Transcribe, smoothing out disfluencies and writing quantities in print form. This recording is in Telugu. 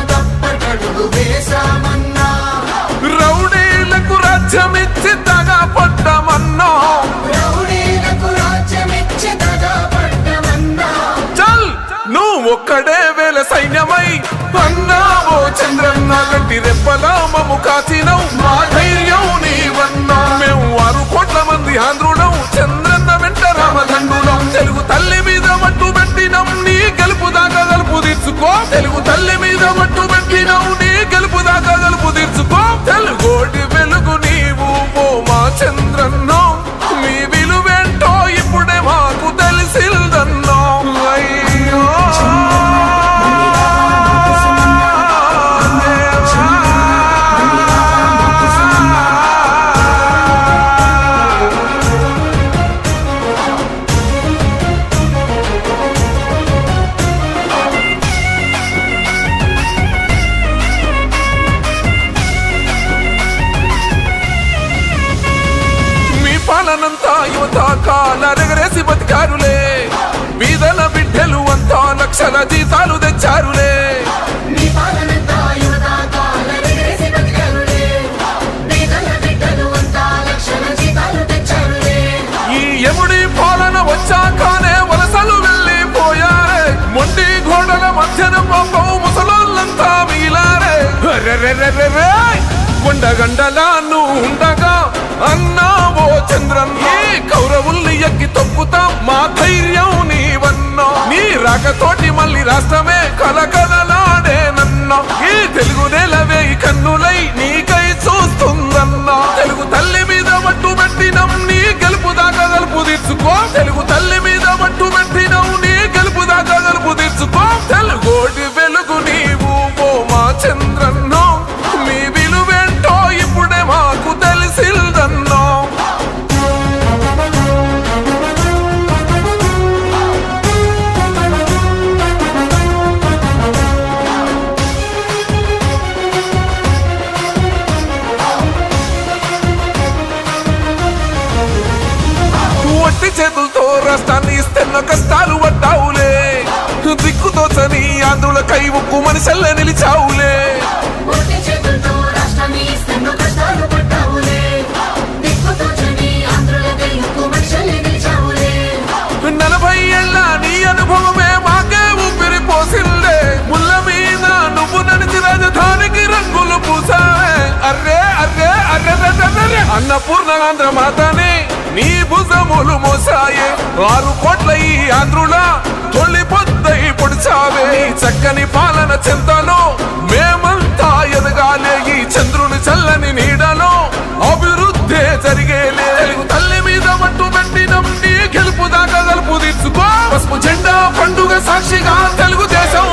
తప్పటడుగు వేశామన్నా, రౌడీలకు రాజ్యమిచ్చి దగా పడ్డామన్నా, చల్ నువ్వు ఒక్కడే వేల సైన్యమై అన్నావో చంద్రన్న, గట్టి రెప్పలా మమ్ము కాచినవు, మా ధైర్యం నీవన్నా. మేము 6 కోట్ల మంది ఆంధ్రులం, చంద్రన్న వెంట రామదండులం. తెలుగు తల్లి మీద మట్టు పెట్టినం, నీ గెలుపు దాకా గలుపు తీర్చుకో. తెలుగు తల్లి మీద మట్టు పెట్టినం, నీ గెలుపు దాకా గలుపు తీర్చుకో. తెలుగోటి వెలుగు నీవు ఓ మా చంద్రన్న, మీ విలువేంటో ఇప్పుడే మాకు తెలిసిందన్నా. అయ్యో పాలనంతా యువత కాలరెగరేసి బతికారులే, బీదల బిడ్డలు అంతా లక్షల జీతాలు తెచ్చారులే. ఈ యముడి పాలన వచ్చాకనే వలసలు వెళ్ళిపోయారే, మొండి గోడల మధ్యన పాపం ముసలోళ్ళంతా మిగిలారే. కొండగండలా నువ్వు ఉండగా అన్నావో చంద్రన్న, కౌరవుల్ని ఎక్కి తొక్కుతాం, మా ధైర్యం నీవన్నా. నీ రాకతోటి మళ్ళీ రాష్ట్రమే కలకలలాడేనన్నా, ఈ తెలుగు నేలవే కన్నులై నీకై చూస్తుందన్నా. తెలుగు తల్లి మీద మట్టు పెట్టినం, నీ గెలుపు దాకా గలుపు తీర్చుకో. తెలుగు తల్లి మీద మట్టు పెట్టినం, నీ గెలుపు దాకా గలుపు తీర్చుకో. తెలుగోటి వెలుగు నీవు ఓ మా చంద్రన్న, మీ విలువేంటో ఇప్పుడే మాకు తెలిసిందన్నా. ఒట్టి చేతులతో రాష్ట్రాన్ని ఇస్తున్న కష్టాలు పడ్డావులే, దిక్కుతోచని ఆంధ్రుల కై ఉక్కు మనిషల్లే నిలిచావులే. 40 ఏళ్ళ నీ అనుభవమే మాకే ఊపిరి పోసిందే, ముళ్ళ మీద నువ్వు నడిచి రాజధానికి రంగులు పూసావే. అర్రే అర్రే అర్రే అన్నపూర్ణ ఆంధ్ర మాతని నీ భుజములు మోసాయే. 6 కోట్ల ఈ ఆంధ్రుల తొలి పొద్దై పొడిచావే. చక్కని పాలన చెంతలో మేమంతా ఎదగాలే, ఈ చంద్రుని చల్లని నీడలో అభివృద్ధి జరిగేలే. తెలుగు తల్లి మీద మట్టు పెట్టినం, నీ గెలుపు దాకా గలుపు తీర్చుకో. పసుపు జెండా పండుగ సాక్షిగా తెలుగుదేశం